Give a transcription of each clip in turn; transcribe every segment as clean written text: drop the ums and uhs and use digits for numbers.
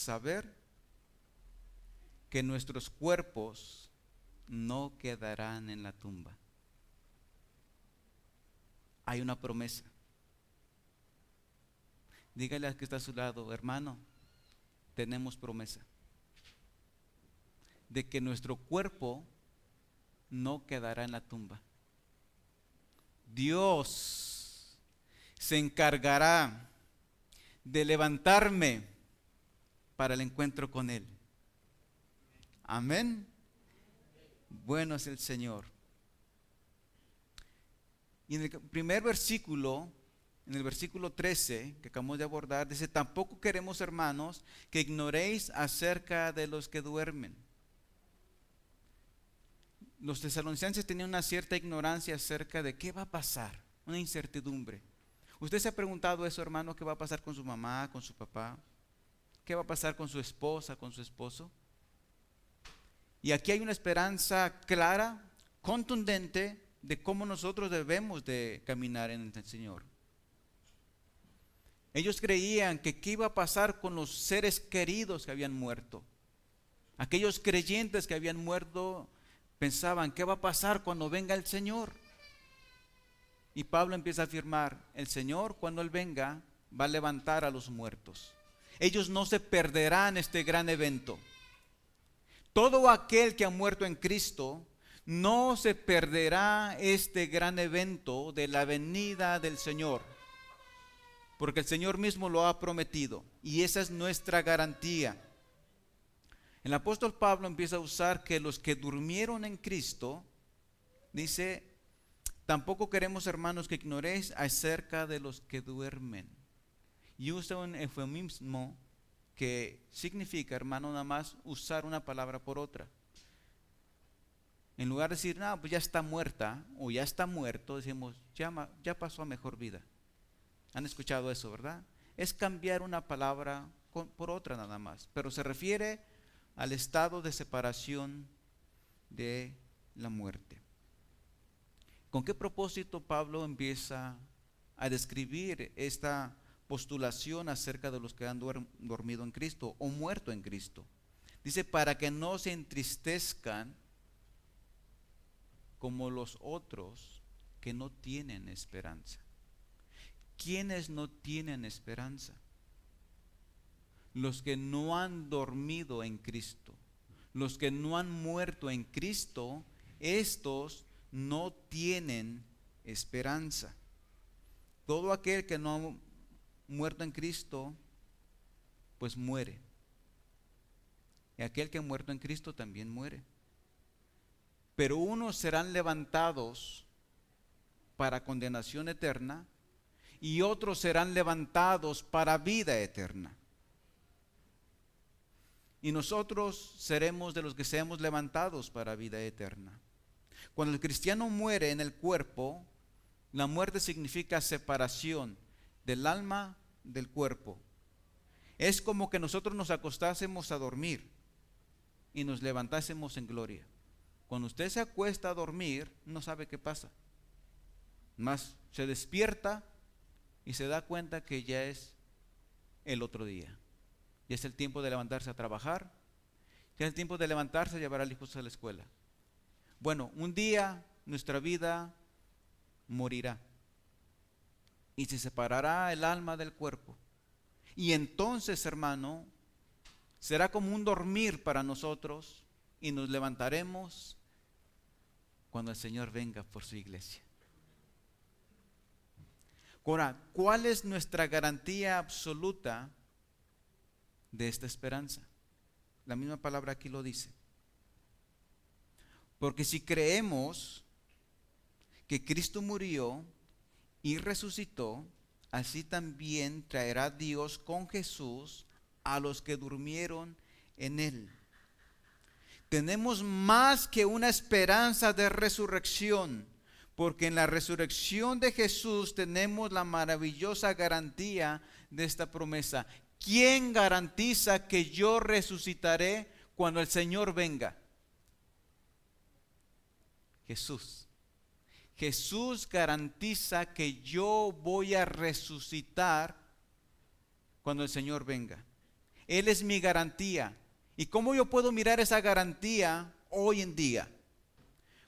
saber que nuestros cuerpos no quedarán en la tumba. Hay una promesa. Dígale al que está a su lado, hermano, tenemos promesa de que nuestro cuerpo no quedará en la tumba. Dios se encargará de levantarme para el encuentro con Él. Amén. Bueno es el Señor. Y en el primer versículo, en el versículo 13 que acabamos de abordar, dice: tampoco queremos, hermanos, que ignoréis acerca de los que duermen. Los tesalonicenses tenían una cierta ignorancia acerca de qué va a pasar, una incertidumbre. ¿Usted se ha preguntado eso, hermano? ¿Qué va a pasar con su mamá, con su papá? ¿Qué va a pasar con su esposa, con su esposo? Y aquí hay una esperanza clara, contundente, de cómo nosotros debemos de caminar en el Señor. Ellos creían que qué iba a pasar con los seres queridos que habían muerto. Aquellos creyentes que habían muerto pensaban, ¿qué va a pasar cuando venga el Señor? Y Pablo empieza a afirmar, el Señor, cuando Él venga, va a levantar a los muertos. Ellos no se perderán este gran evento. Todo aquel que ha muerto en Cristo no se perderá este gran evento de la venida del Señor, porque el Señor mismo lo ha prometido y esa es nuestra garantía. El apóstol Pablo empieza a usar que los que durmieron en Cristo, dice, tampoco queremos, hermanos, que ignoréis acerca de los que duermen. Y usa un eufemismo que significa, hermano, nada más usar una palabra por otra. En lugar de decir, no, pues ya está muerta o ya está muerto, decimos, ya pasó a mejor vida. ¿Han escuchado eso, verdad? Es cambiar una palabra por otra nada más, pero se refiere al estado de separación de la muerte. ¿Con qué propósito Pablo empieza a describir esta postulación acerca de los que han dormido en Cristo o muerto en Cristo? Dice, para que no se entristezcan como los otros que no tienen esperanza. ¿Quiénes no tienen esperanza? Los que no han dormido en Cristo, los que no han muerto en Cristo, estos no tienen esperanza. Todo aquel que no ha muerto en Cristo, pues muere. Y aquel que ha muerto en Cristo también muere. Pero unos serán levantados para condenación eterna y otros serán levantados para vida eterna. Y nosotros seremos de los que seamos levantados para vida eterna. Cuando el cristiano muere en el cuerpo, la muerte significa separación del alma del cuerpo. Es como que nosotros nos acostásemos a dormir y nos levantásemos en gloria. Cuando usted se acuesta a dormir, no sabe qué pasa. Más se despierta y se da cuenta que ya es el otro día. Ya es el tiempo de levantarse a trabajar. Ya es el tiempo de levantarse a llevar a los hijos a la escuela. Bueno, un día nuestra vida morirá y se separará el alma del cuerpo. Y entonces, hermano, será como un dormir para nosotros y nos levantaremos cuando el Señor venga por su iglesia. Ahora, ¿cuál es nuestra garantía absoluta de esta esperanza? La misma palabra aquí lo dice. Porque si creemos que Cristo murió y resucitó, así también traerá Dios con Jesús a los que durmieron en Él. Tenemos más que una esperanza de resurrección, porque en la resurrección de Jesús tenemos la maravillosa garantía de esta promesa. ¿Quién garantiza que yo resucitaré cuando el Señor venga? Jesús. Jesús garantiza que yo voy a resucitar cuando el Señor venga. Él es mi garantía. ¿Y cómo yo puedo mirar esa garantía hoy en día?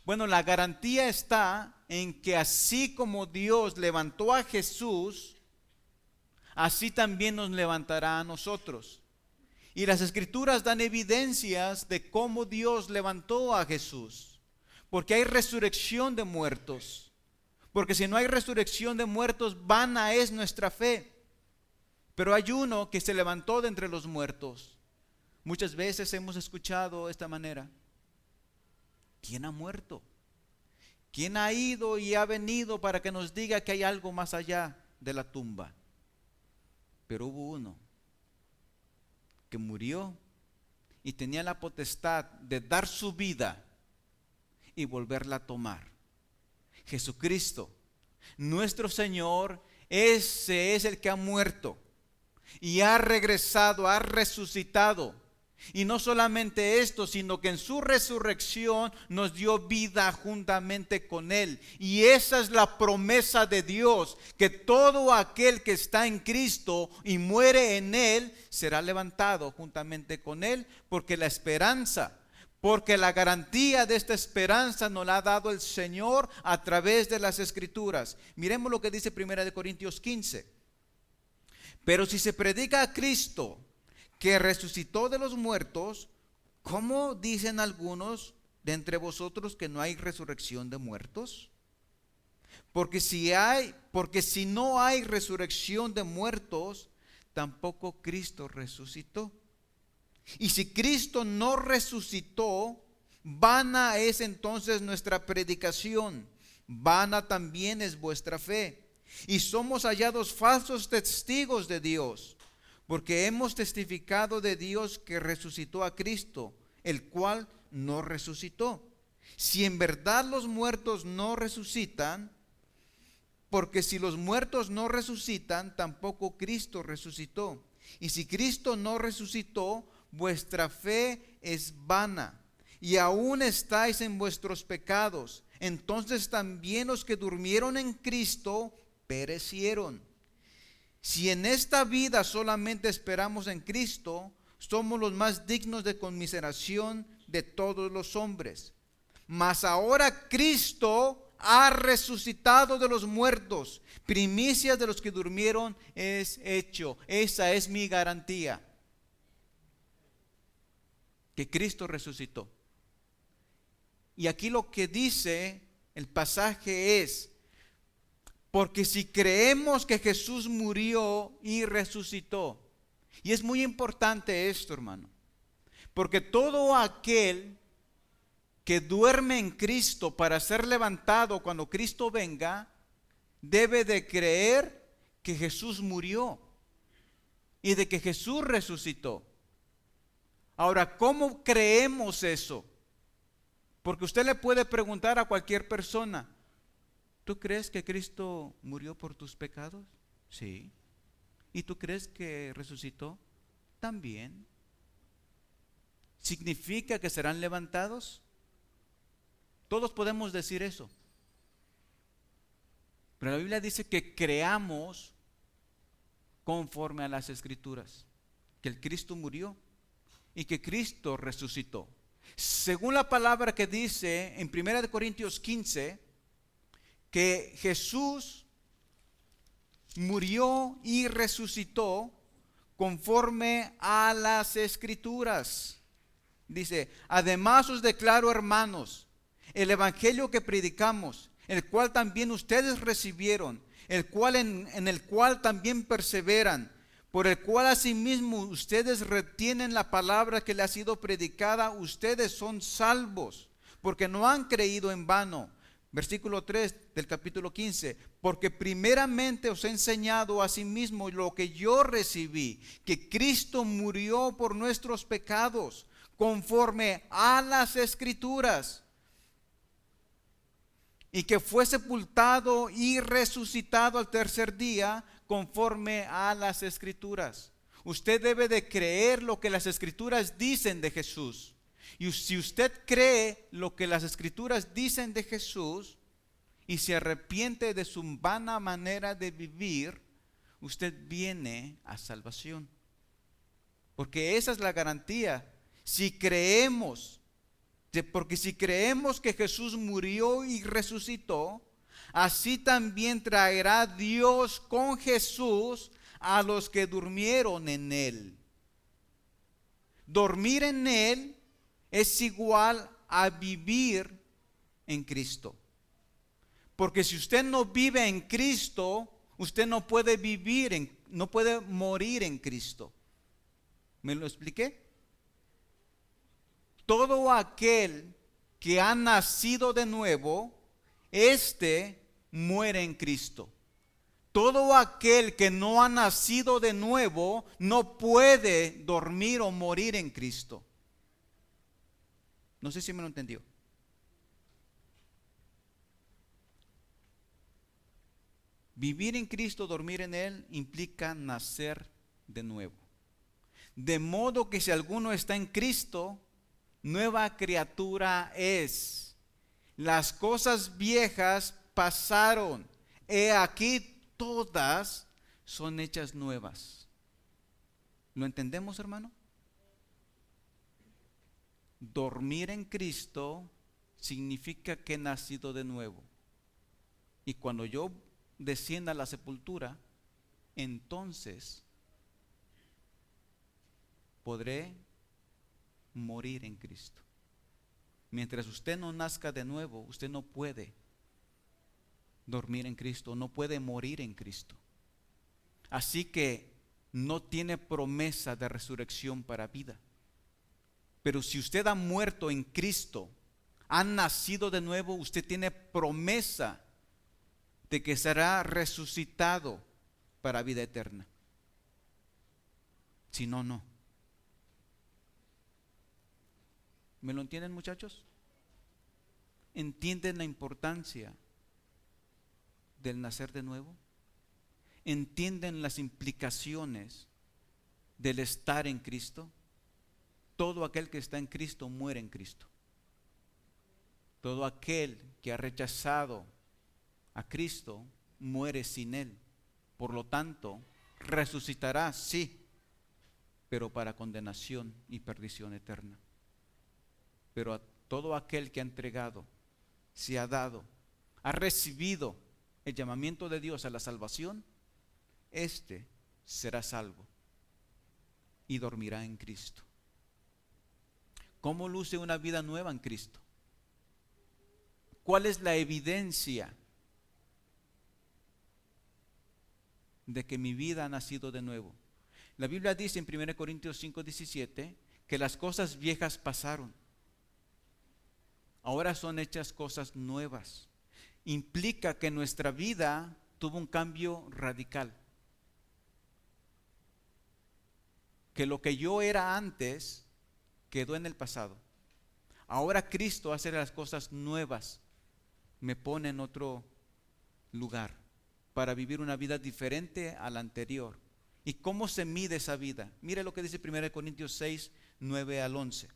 Bueno, la garantía está en que así como Dios levantó a Jesús, así también nos levantará a nosotros. Y las Escrituras dan evidencias de cómo Dios levantó a Jesús. Porque hay resurrección de muertos. Porque si no hay resurrección de muertos, vana es nuestra fe. Pero hay uno que se levantó de entre los muertos. Muchas veces hemos escuchado de esta manera: ¿quién ha muerto? ¿Quién ha ido y ha venido para que nos diga que hay algo más allá de la tumba? Pero hubo uno que murió y tenía la potestad de dar su vida y volverla a tomar. Jesucristo, nuestro Señor, ese es el que ha muerto y ha regresado, ha resucitado. Y no solamente esto, sino que en su resurrección nos dio vida juntamente con Él. Y esa es la promesa de Dios, que todo aquel que está en Cristo y muere en Él, será levantado juntamente con Él, porque la esperanza, porque la garantía de esta esperanza nos la ha dado el Señor a través de las Escrituras. Miremos lo que dice 1 Corintios 15. Pero si se predica a Cristo, que resucitó de los muertos, ¿cómo dicen algunos de entre vosotros que no hay resurrección de muertos? Porque si no hay resurrección de muertos, tampoco Cristo resucitó. Y si Cristo no resucitó, vana es entonces nuestra predicación, vana también es vuestra fe. Y somos hallados falsos testigos de Dios, porque hemos testificado de Dios que resucitó a Cristo, el cual no resucitó. Si en verdad los muertos no resucitan, porque si los muertos no resucitan, tampoco Cristo resucitó. Y si Cristo no resucitó, vuestra fe es vana, y aún estáis en vuestros pecados. Entonces también los que durmieron en Cristo perecieron. Si en esta vida solamente esperamos en Cristo, somos los más dignos de conmiseración de todos los hombres. Mas ahora Cristo ha resucitado de los muertos, primicias de los que durmieron es hecho. Esa es mi garantía, que Cristo resucitó. Y aquí lo que dice el pasaje es: porque si creemos que Jesús murió y resucitó, y es muy importante esto, hermano, porque todo aquel que duerme en Cristo para ser levantado cuando Cristo venga, debe de creer que Jesús murió y de que Jesús resucitó. Ahora, ¿cómo creemos eso? Porque usted le puede preguntar a cualquier persona: ¿tú crees que Cristo murió por tus pecados? Sí. ¿Y tú crees que resucitó? También. ¿Significa que serán levantados? Todos podemos decir eso. Pero la Biblia dice que creamos conforme a las Escrituras, que el Cristo murió y que Cristo resucitó. Según la palabra que dice en 1 Corintios 15, que Jesús murió y resucitó conforme a las Escrituras. Dice: además os declaro, hermanos, el evangelio que predicamos, el cual también ustedes recibieron, el cual en el cual también perseveran, por el cual asimismo ustedes retienen la palabra que le ha sido predicada, ustedes son salvos, porque no han creído en vano. Versículo 3 del capítulo 15: porque primeramente os he enseñado asimismo lo que yo recibí, que Cristo murió por nuestros pecados, conforme a las Escrituras, y que fue sepultado y resucitado al tercer día, conforme a las Escrituras. Usted debe de creer lo que las Escrituras dicen de Jesús. Y si usted cree lo que las Escrituras dicen de Jesús y se arrepiente de su vana manera de vivir, usted viene a salvación. Porque esa es la garantía. Si creemos, porque si creemos que Jesús murió y resucitó, así también traerá Dios con Jesús a los que durmieron en Él. Dormir en Él es igual a vivir en Cristo. Porque si usted no vive en Cristo, usted no puede no puede morir en Cristo. ¿Me lo expliqué? Todo aquel que ha nacido de nuevo, muere en Cristo. Todo aquel que no ha nacido de nuevo no puede dormir o morir en Cristo. No sé si me lo entendió. Vivir en Cristo, dormir en Él, implica nacer de nuevo. De modo que si alguno está en Cristo, nueva criatura es. Las cosas viejas pasaron. He aquí todas son hechas nuevas. ¿Lo entendemos, hermano? Dormir en Cristo significa que he nacido de nuevo. Y cuando yo descienda a la sepultura, entonces podré morir en Cristo. Mientras usted no nazca de nuevo, usted no puede dormir en Cristo, no puede morir en Cristo. Así que no tiene promesa de resurrección para vida. Pero si usted ha muerto en Cristo, ha nacido de nuevo, usted tiene promesa de que será resucitado para vida eterna. Si no, no. ¿Me lo entienden, muchachos? ¿Entienden la importancia del nacer de nuevo? ¿Entienden las implicaciones del estar en Cristo? Todo aquel que está en Cristo muere en Cristo. Todo aquel que ha rechazado a Cristo muere sin Él. Por lo tanto, resucitará, sí, pero para condenación y perdición eterna. Pero a todo aquel que ha entregado, se ha dado, ha recibido el llamamiento de Dios a la salvación, será salvo y dormirá en Cristo. ¿Cómo luce una vida nueva en Cristo? ¿Cuál es la evidencia de que mi vida ha nacido de nuevo? La Biblia dice en 1 Corintios 5:17 que las cosas viejas pasaron. Ahora son hechas cosas nuevas. Implica que nuestra vida tuvo un cambio radical. Que lo que yo era antes quedó en el pasado. Ahora Cristo hace las cosas nuevas. Me pone en otro lugar para vivir una vida diferente a la anterior. ¿Y cómo se mide esa vida? Mire lo que dice 1 Corintios 6, 9 al 11.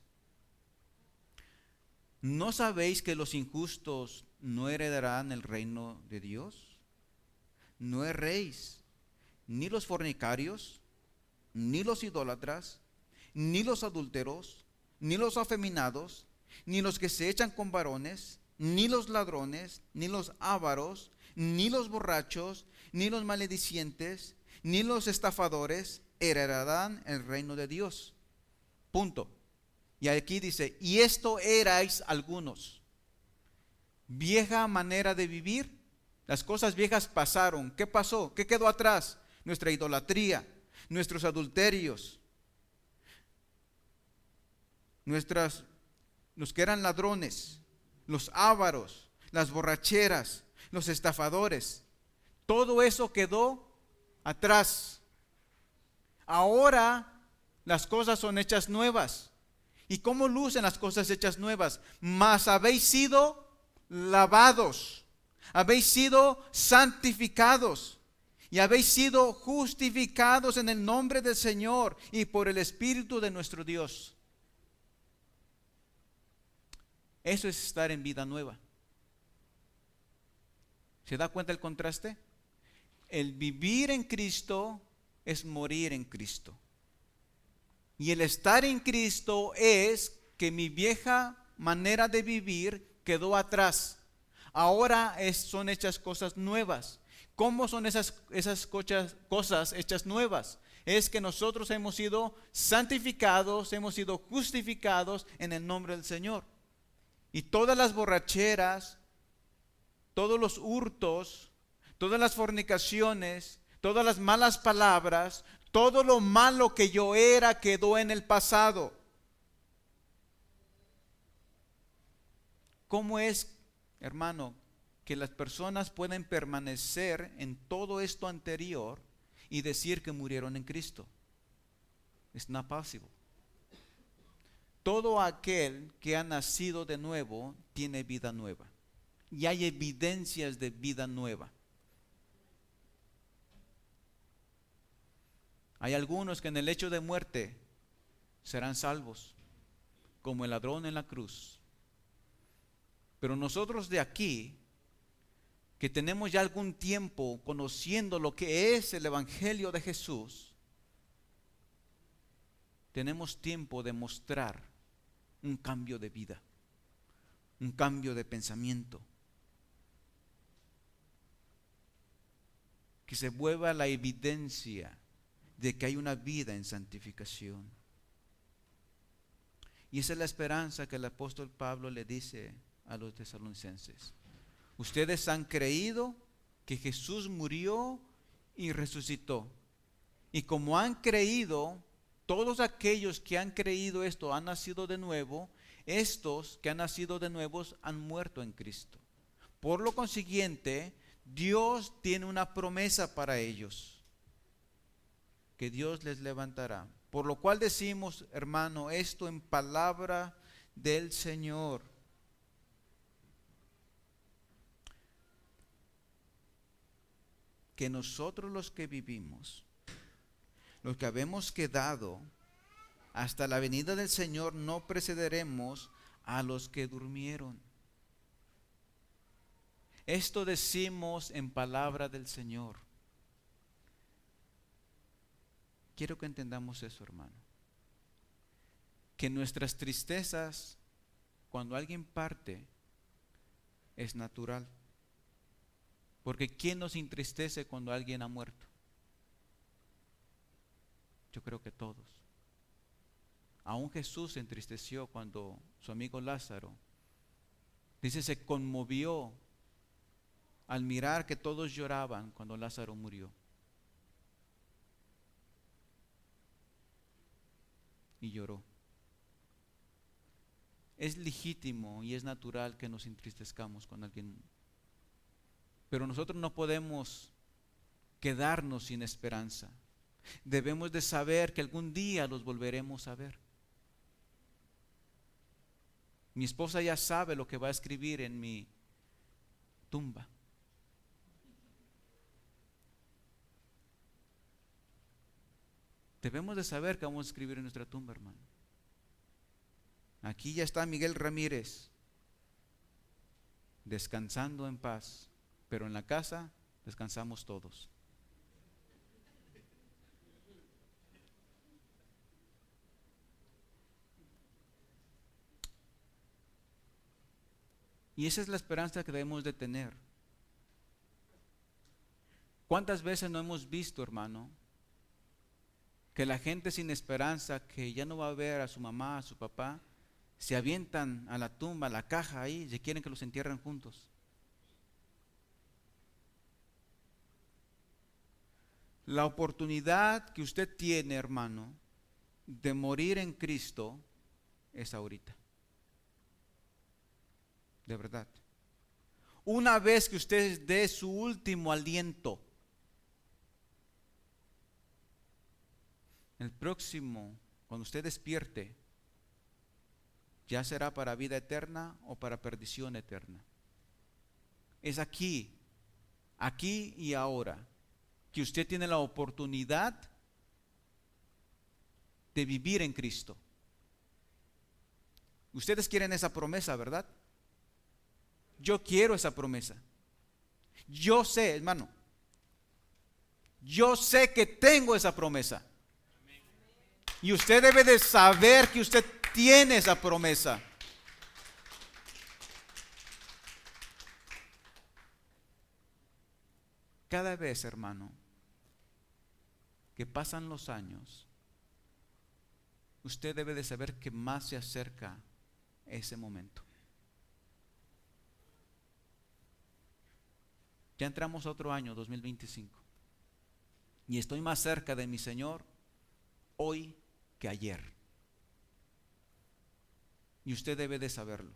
¿No sabéis que los injustos no heredarán el reino de Dios? No erréis, ni los fornicarios, ni los idólatras, ni los adúlteros, ni los afeminados, ni los que se echan con varones, ni los ladrones, ni los ávaros, ni los borrachos, ni los maledicientes, ni los estafadores heredarán el reino de Dios. Punto. Y aquí dice, y esto erais algunos. Vieja manera de vivir. Las cosas viejas pasaron. ¿Qué pasó? ¿Qué quedó atrás? Nuestra idolatría, nuestros adulterios, los que eran ladrones, los ávaros, las borracheras, los estafadores. Todo eso quedó atrás. Ahora las cosas son hechas nuevas. ¿Y cómo lucen las cosas hechas nuevas? Mas habéis sido lavados, habéis sido santificados y habéis sido justificados en el nombre del Señor y por el Espíritu de nuestro Dios. Eso es estar en vida nueva. ¿Se da cuenta el contraste? El vivir en Cristo es morir en Cristo. Y el estar en Cristo es que mi vieja manera de vivir quedó atrás. Ahora son hechas cosas nuevas. ¿Cómo son esas cosas hechas nuevas? Es que nosotros hemos sido santificados, hemos sido justificados en el nombre del Señor. Y todas las borracheras, todos los hurtos, todas las fornicaciones, todas las malas palabras, todo lo malo que yo era quedó en el pasado. ¿Cómo es, hermano, que las personas pueden permanecer en todo esto anterior y decir que murieron en Cristo? It's not possible. Todo aquel que ha nacido de nuevo tiene vida nueva. Y hay evidencias de vida nueva. Hay algunos que en el hecho de muerte serán salvos, como el ladrón en la cruz. Pero nosotros de aquí, que tenemos ya algún tiempo conociendo lo que es el Evangelio de Jesús, tenemos tiempo de mostrar un cambio de vida, un cambio de pensamiento. Que se vuelva la evidencia de que hay una vida en santificación. Y esa es la esperanza que el apóstol Pablo le dice a los tesalonicenses. Ustedes han creído que Jesús murió y resucitó. Y como han creído, todos aquellos que han creído esto han nacido de nuevo. Estos que han nacido de nuevo han muerto en Cristo. Por lo consiguiente, Dios tiene una promesa para ellos, que Dios les levantará. Por lo cual decimos, hermano, esto en palabra del Señor. Que nosotros los que vivimos, los que habemos quedado hasta la venida del Señor, no precederemos a los que durmieron. Esto decimos en palabra del Señor. Quiero que entendamos eso, hermano. Que nuestras tristezas, cuando alguien parte, es natural. Porque ¿quién nos entristece cuando alguien ha muerto? Yo creo que todos. Aún Jesús se entristeció cuando su amigo Lázaro, dice, se conmovió al mirar que todos lloraban cuando Lázaro murió. Y lloró. Es legítimo y es natural que nos entristezcamos cuando alguien muere. Pero nosotros no podemos quedarnos sin esperanza. Debemos de saber que algún día los volveremos a ver. Mi esposa ya sabe lo que va a escribir en mi tumba. Debemos de saber que vamos a escribir en nuestra tumba, hermano. Aquí ya está Miguel Ramírez, descansando en paz, pero en la casa descansamos todos. Y esa es la esperanza que debemos de tener. ¿Cuántas veces no hemos visto, hermano, que la gente sin esperanza, que ya no va a ver a su mamá, a su papá, se avientan a la tumba, a la caja ahí, y quieren que los entierren juntos? La oportunidad que usted tiene, hermano, de morir en Cristo es ahorita. De verdad. Una vez que usted dé su último aliento, el próximo, cuando usted despierte, ya será para vida eterna o para perdición eterna. Es aquí y ahora, que usted tiene la oportunidad de vivir en Cristo. Ustedes quieren esa promesa, ¿verdad? Yo quiero esa promesa. Yo sé, hermano, yo sé que tengo esa promesa. Y usted debe de saber que usted tiene esa promesa. Cada vez, hermano, que pasan los años, usted debe de saber que más se acerca ese momento. Ya entramos a otro año, 2025, y estoy más cerca de mi Señor hoy que ayer. Y usted debe de saberlo.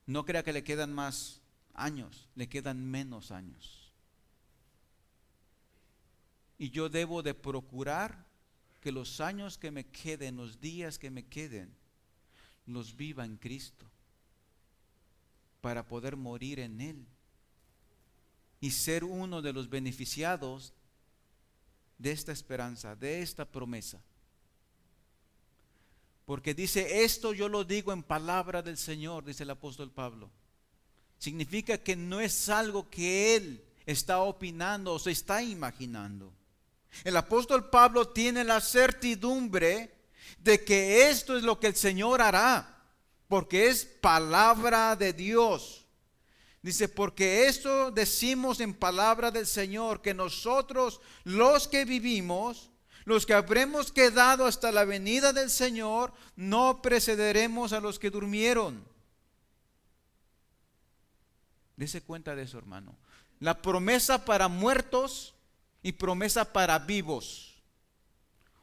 No crea que le quedan más años, le quedan menos años. Y yo debo de procurar que los años que me queden, los días que me queden, los viva en Cristo, para poder morir en Él y ser uno de los beneficiados de esta esperanza, de esta promesa. Porque dice, esto yo lo digo en palabra del Señor, dice el apóstol Pablo. Significa que no es algo que él está opinando o se está imaginando. El apóstol Pablo tiene la certidumbre de que esto es lo que el Señor hará, porque es palabra de Dios. Dice, porque esto decimos en palabra del Señor, que nosotros los que vivimos, los que habremos quedado hasta la venida del Señor, no precederemos a los que durmieron. Dese cuenta de eso, hermano. La promesa para muertos y promesa para vivos.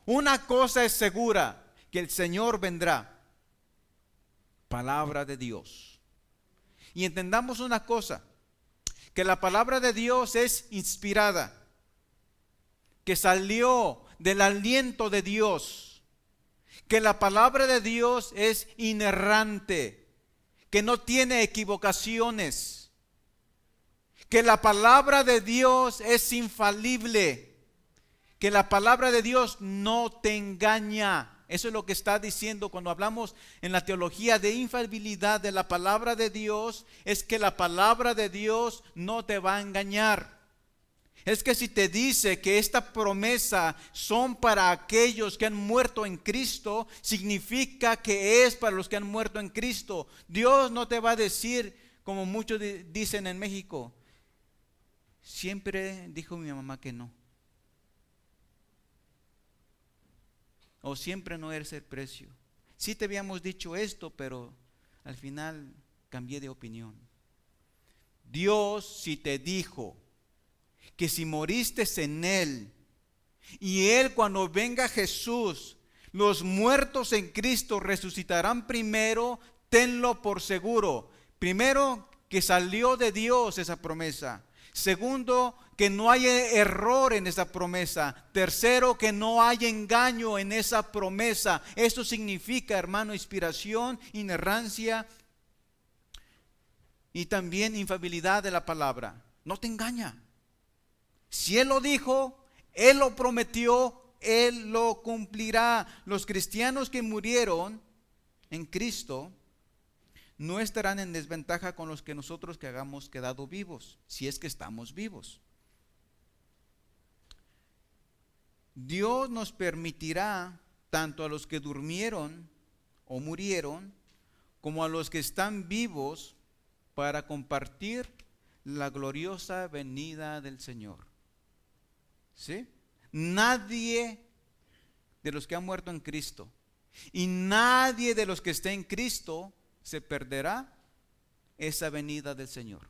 Una cosa es segura, que el Señor vendrá. Palabra de Dios. Y entendamos una cosa, que la palabra de Dios es inspirada, que salió del aliento de Dios, que la palabra de Dios es inerrante, que no tiene equivocaciones, que la palabra de Dios es infalible, que la palabra de Dios no te engaña. Eso es lo que está diciendo cuando hablamos en la teología de infalibilidad de la palabra de Dios, es que la palabra de Dios no te va a engañar. Es que si te dice que esta promesa son para aquellos que han muerto en Cristo, significa que es para los que han muerto en Cristo. Dios no te va a decir, como muchos dicen en México, siempre dijo mi mamá que no. O siempre no eres el precio. Sí te habíamos dicho esto, pero al final cambié de opinión. Dios si te dijo que si moriste en Él, y Él cuando venga Jesús, los muertos en Cristo resucitarán primero, tenlo por seguro. Primero, que salió de Dios esa promesa. Segundo, que no hay error en esa promesa. Tercero, que no hay engaño en esa promesa. Esto significa, hermano, inspiración, inerrancia y también infalibilidad de la palabra. No te engaña. Si Él lo dijo, Él lo prometió, Él lo cumplirá. Los cristianos que murieron en Cristo no estarán en desventaja con los que nosotros que hayamos quedado vivos, si es que estamos vivos. Dios nos permitirá tanto a los que durmieron o murieron, como a los que están vivos, para compartir la gloriosa venida del Señor. ¿Sí? Nadie de los que han muerto en Cristo y nadie de los que esté en Cristo se perderá esa venida del Señor.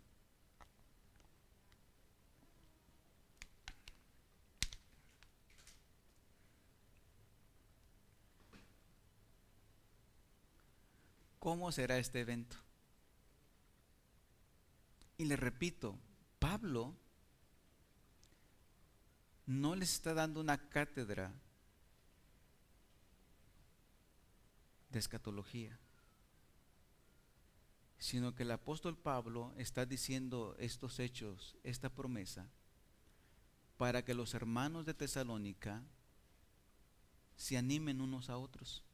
¿Cómo será este evento? Y le repito, Pablo no les está dando una cátedra de escatología, sino que el apóstol Pablo está diciendo estos hechos, esta promesa, para que los hermanos de Tesalónica se animen unos a otros,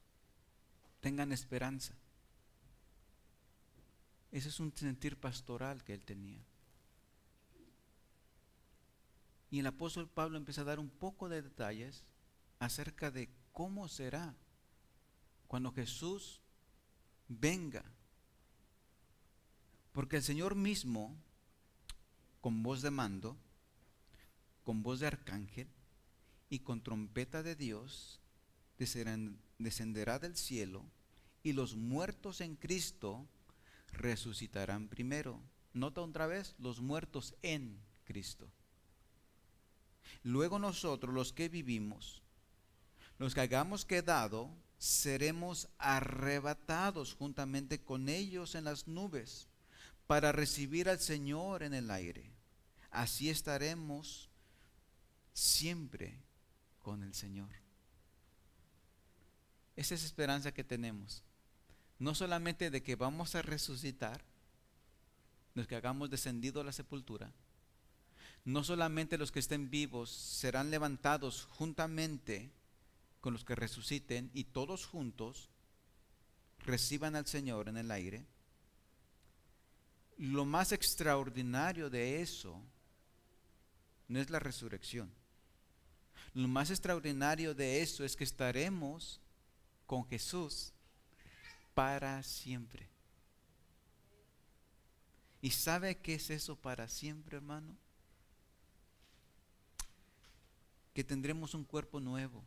tengan esperanza. Ese es un sentir pastoral que él tenía. Y el apóstol Pablo empieza a dar un poco de detalles acerca de ¿cómo será cuando Jesús venga? Porque el Señor mismo, con voz de mando, con voz de arcángel y con trompeta de Dios, descenderá del cielo, y los muertos en Cristo resucitarán primero. Nota otra vez, los muertos en Cristo. Luego nosotros, los que vivimos, los que hayamos quedado, seremos arrebatados juntamente con ellos en las nubes para recibir al Señor en el aire. Así estaremos siempre con el Señor. Esa es la esperanza que tenemos. No solamente de que vamos a resucitar, los que hagamos descendido a la sepultura, no solamente los que estén vivos serán levantados juntamente con los que resuciten y todos juntos reciban al Señor en el aire. Lo más extraordinario de eso no es la resurrección. Lo más extraordinario de eso es que estaremos con Jesús para siempre. ¿Y sabe qué es eso para siempre, hermano? Que tendremos un cuerpo nuevo,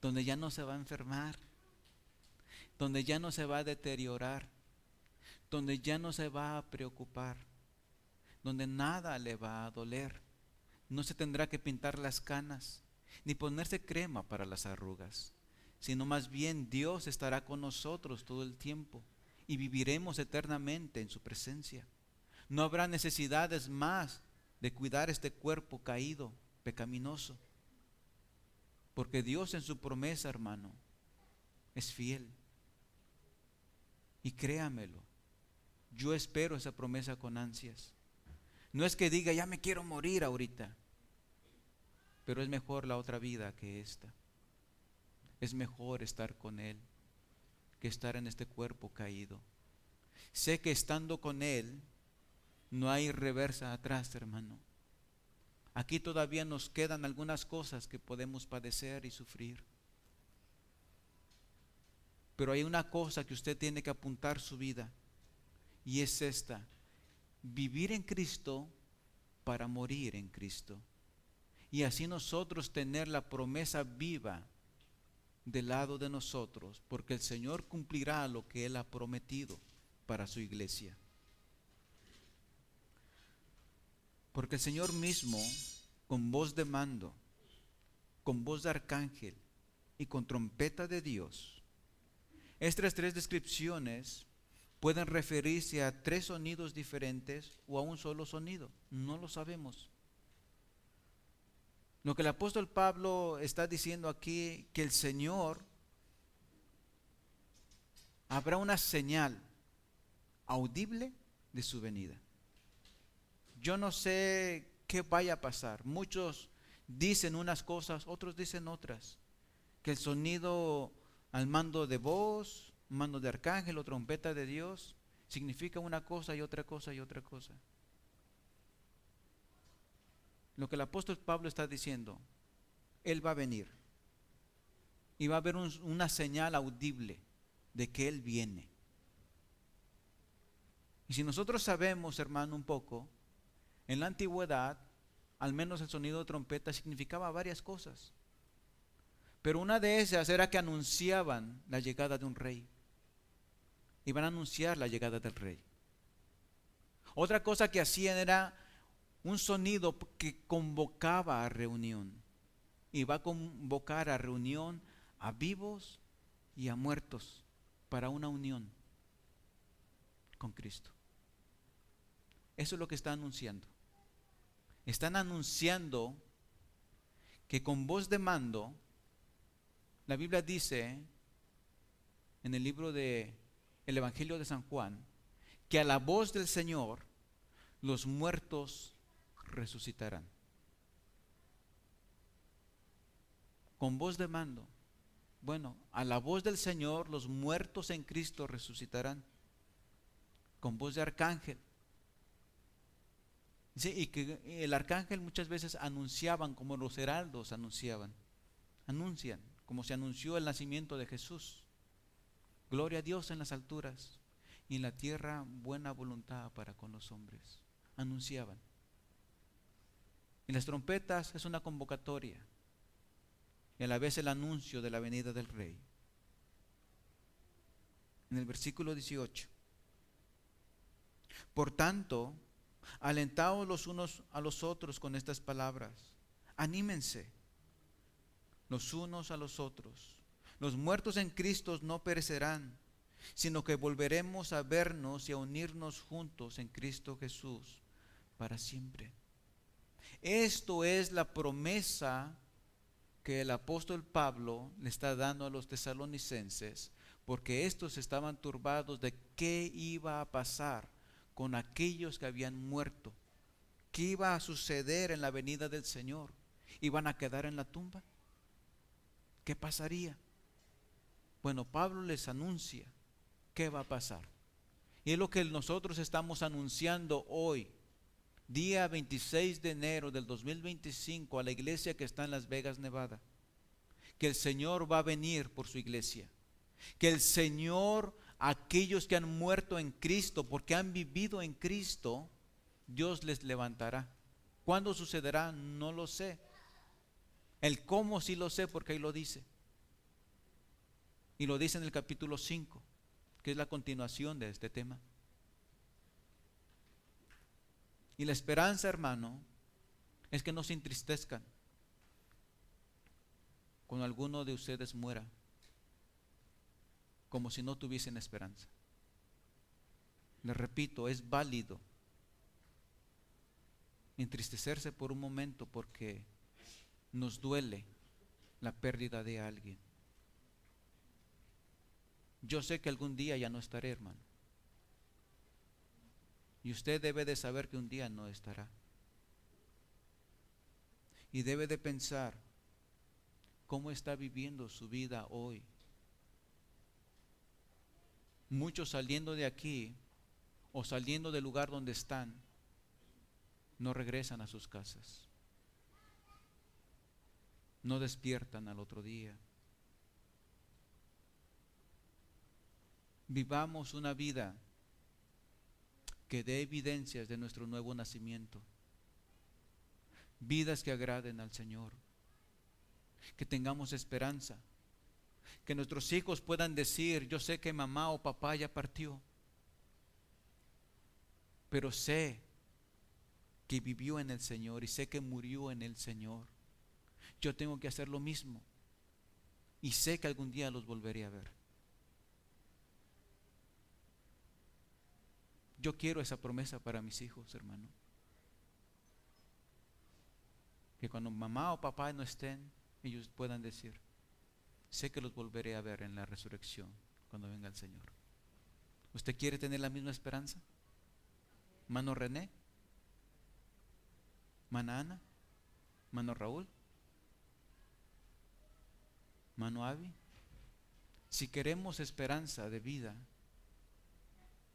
donde ya no se va a enfermar, donde ya no se va a deteriorar, donde ya no se va a preocupar, donde nada le va a doler. No se tendrá que pintar las canas, ni ponerse crema para las arrugas, sino más bien Dios estará con nosotros todo el tiempo y viviremos eternamente en su presencia. No habrá necesidades más de cuidar este cuerpo caído, pecaminoso, porque Dios en su promesa, hermano, es fiel. Y créamelo, yo espero esa promesa con ansias. No es que diga, ya me quiero morir ahorita, pero es mejor la otra vida que esta. Es mejor estar con Él que estar en este cuerpo caído. Sé que estando con Él no hay reversa atrás, hermano. Aquí todavía nos quedan algunas cosas que podemos padecer y sufrir. Pero hay una cosa que usted tiene que apuntar su vida, y es esta: vivir en Cristo para morir en Cristo. Y así nosotros tener la promesa viva del lado de nosotros, porque el Señor cumplirá lo que Él ha prometido para su iglesia. Porque el Señor mismo, con voz de mando, con voz de arcángel y con trompeta de Dios, estas tres descripciones pueden referirse a tres sonidos diferentes o a un solo sonido. No lo sabemos. Lo que el apóstol Pablo está diciendo aquí, que el Señor habrá una señal audible de su venida. Yo no sé qué vaya a pasar. Muchos dicen unas cosas, otros dicen otras. Que el sonido al mando de voz, mando de arcángel o trompeta de Dios, significa una cosa y otra cosa y otra cosa. Lo que el apóstol Pablo está diciendo, Él va a venir y va a haber una señal audible de que Él viene. Y si nosotros sabemos, hermano, un poco, en la antigüedad, al menos el sonido de trompeta significaba varias cosas. Pero una de esas era que anunciaban la llegada de un rey. Iban a anunciar la llegada del rey. Otra cosa que hacían era un sonido que convocaba a reunión. Y va a convocar a reunión a vivos y a muertos para una unión con Cristo. Eso es lo que está anunciando. Están anunciando que con voz de mando, la Biblia dice en el libro de el Evangelio de San Juan, que a la voz del Señor los muertos resucitarán. Con voz de mando. Bueno, a la voz del Señor los muertos en Cristo resucitarán. Con voz de arcángel. Sí, y que el arcángel muchas veces anunciaban como los heraldos anunciaban. anuncian, como se anunció el nacimiento de Jesús. Gloria a Dios en las alturas y en la tierra buena voluntad para con los hombres. Anunciaban. Y las trompetas es una convocatoria y a la vez el anuncio de la venida del Rey. En el versículo 18. Por tanto, alentaos los unos a los otros con estas palabras. Anímense los unos a los otros. Los muertos en Cristo no perecerán, sino que volveremos a vernos y a unirnos juntos en Cristo Jesús para siempre. Esto es la promesa que el apóstol Pablo le está dando a los tesalonicenses, porque estos estaban turbados de qué iba a pasar con aquellos que habían muerto. ¿Qué iba a suceder en la venida del Señor? ¿Iban a quedar en la tumba? ¿Qué pasaría? Bueno, Pablo les anuncia qué va a pasar. Y es lo que nosotros estamos anunciando hoy, día 26 de enero del 2025, a la iglesia que está en Las Vegas, Nevada. Que el Señor va a venir por su iglesia. Que el Señor, aquellos que han muerto en Cristo, porque han vivido en Cristo, Dios les levantará. ¿Cuándo sucederá? No lo sé. El cómo sí lo sé, porque ahí lo dice. Y lo dice en el capítulo 5, que es la continuación de este tema. Y la esperanza, hermano, es que no se entristezcan cuando alguno de ustedes muera, como si no tuviesen esperanza. Les repito, es válido entristecerse por un momento porque nos duele la pérdida de alguien. Yo sé que algún día ya no estaré, hermano. Y usted debe de saber que un día no estará. Y debe de pensar cómo está viviendo su vida hoy. Muchos saliendo de aquí o saliendo del lugar donde están, no regresan a sus casas. No despiertan al otro día. Vivamos una vida que dé evidencias de nuestro nuevo nacimiento. Vidas que agraden al Señor. Que tengamos esperanza. Que nuestros hijos puedan decir, yo sé que mamá o papá ya partió, pero sé que vivió en el Señor y sé que murió en el Señor. Yo tengo que hacer lo mismo y sé que algún día los volveré a ver. Yo quiero esa promesa para mis hijos, hermano. Que cuando mamá o papá no estén, ellos puedan decir, sé que los volveré a ver en la resurrección cuando venga el Señor. ¿Usted quiere tener la misma esperanza? Mano René, Mana Ana, Mano Raúl, Mano Avi. Si queremos esperanza de vida,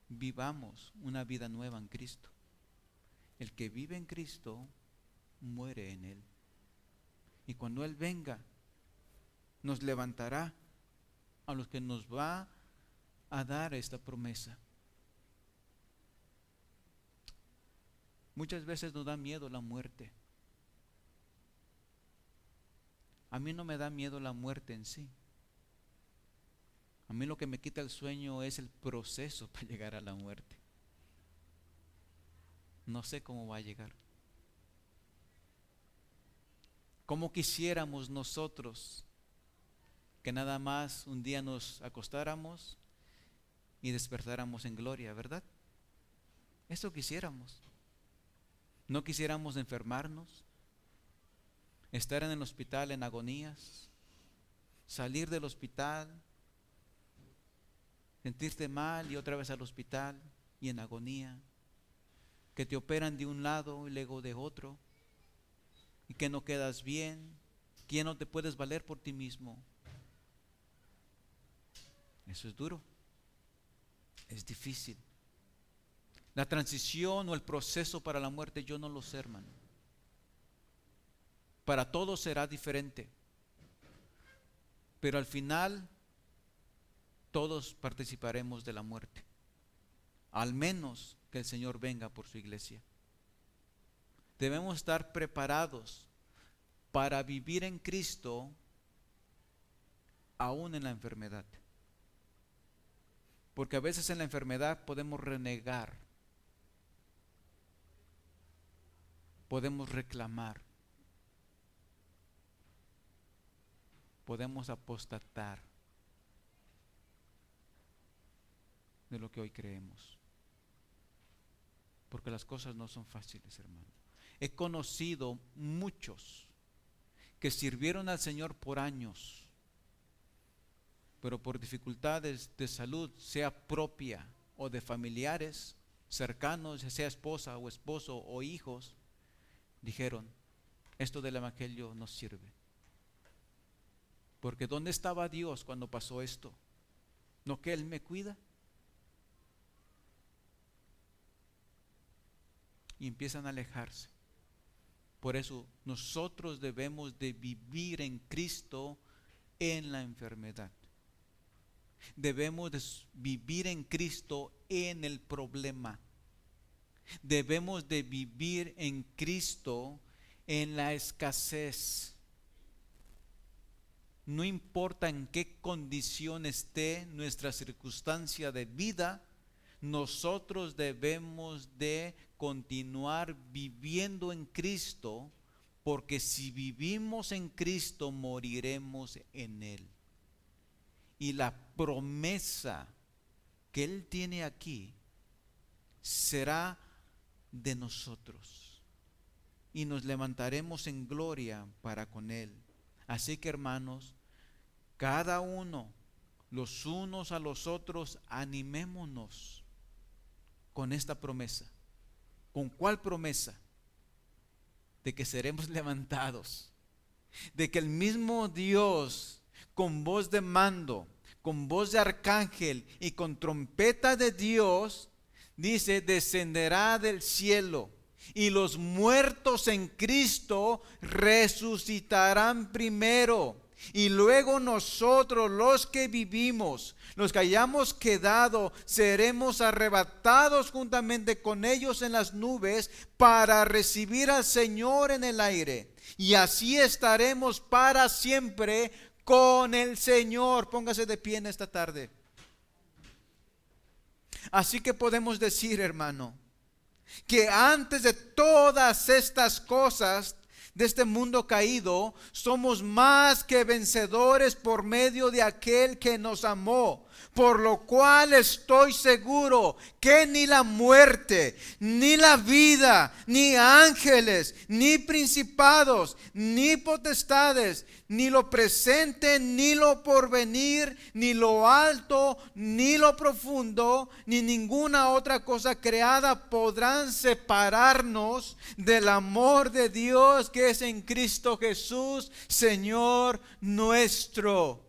vivamos una vida nueva en Cristo. El que vive en Cristo muere en Él. Y cuando Él venga, nos levantará a los que nos va a dar esta promesa. Muchas veces nos da miedo la muerte. A mí no me da miedo la muerte en sí. A mí lo que me quita el sueño es el proceso para llegar a la muerte. No sé cómo va a llegar. ¿Cómo quisiéramos nosotros que nada más un día nos acostáramos y despertáramos en gloria, ¿verdad? Eso quisiéramos. No quisiéramos enfermarnos, estar en el hospital en agonías, salir del hospital, sentirte mal y otra vez al hospital y en agonía, que te operan de un lado y luego de otro, y que no quedas bien, que ya no te puedes valer por ti mismo. Eso es duro, es difícil. La transición o el proceso para la muerte yo no lo sé, hermano. Para todos será diferente. pero al final todos participaremos de la muerte, al menos que el Señor venga por su iglesia. Debemos estar preparados para vivir en Cristo aún en la enfermedad, porque a veces en la enfermedad podemos renegar, podemos reclamar, podemos apostatar de lo que hoy creemos, porque las cosas no son fáciles, hermano. He conocido muchos que sirvieron al Señor por años, pero por dificultades de salud, sea propia o de familiares cercanos, sea esposa o esposo o hijos, dijeron, esto del evangelio no sirve. Porque ¿dónde estaba Dios cuando pasó esto? ¿No que Él me cuida? Y empiezan a alejarse. Por eso nosotros debemos de vivir en Cristo en la enfermedad. Debemos de vivir en Cristo en el problema. Debemos de vivir en Cristo en la escasez. No importa en qué condición esté nuestra circunstancia de vida, nosotros debemos de continuar viviendo en Cristo, porque si vivimos en Cristo, moriremos en Él. Y la promesa que Él tiene aquí será de nosotros, y nos levantaremos en gloria para con Él. Así que, hermanos, cada uno, los unos a los otros, animémonos con esta promesa. ¿Con cuál promesa? De que seremos levantados, de que el mismo Dios, con voz de mando, con voz de arcángel y con trompeta de Dios, dice, descenderá del cielo, y los muertos en Cristo resucitarán primero. Y luego nosotros, los que vivimos, los que hayamos quedado, seremos arrebatados juntamente con ellos en las nubes para recibir al Señor en el aire. Y así estaremos para siempre con el Señor. Póngase de pie en esta tarde. Así que podemos decir, hermano, que antes de todas estas cosas de este mundo caído, somos más que vencedores por medio de aquel que nos amó. Por lo cual estoy seguro que ni la muerte, ni la vida, ni ángeles, ni principados, ni potestades, ni lo presente, ni lo porvenir, ni lo alto, ni lo profundo, ni ninguna otra cosa creada podrán separarnos del amor de Dios que es en Cristo Jesús, Señor nuestro.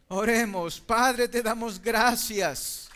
Oremos. Padre, te damos gracias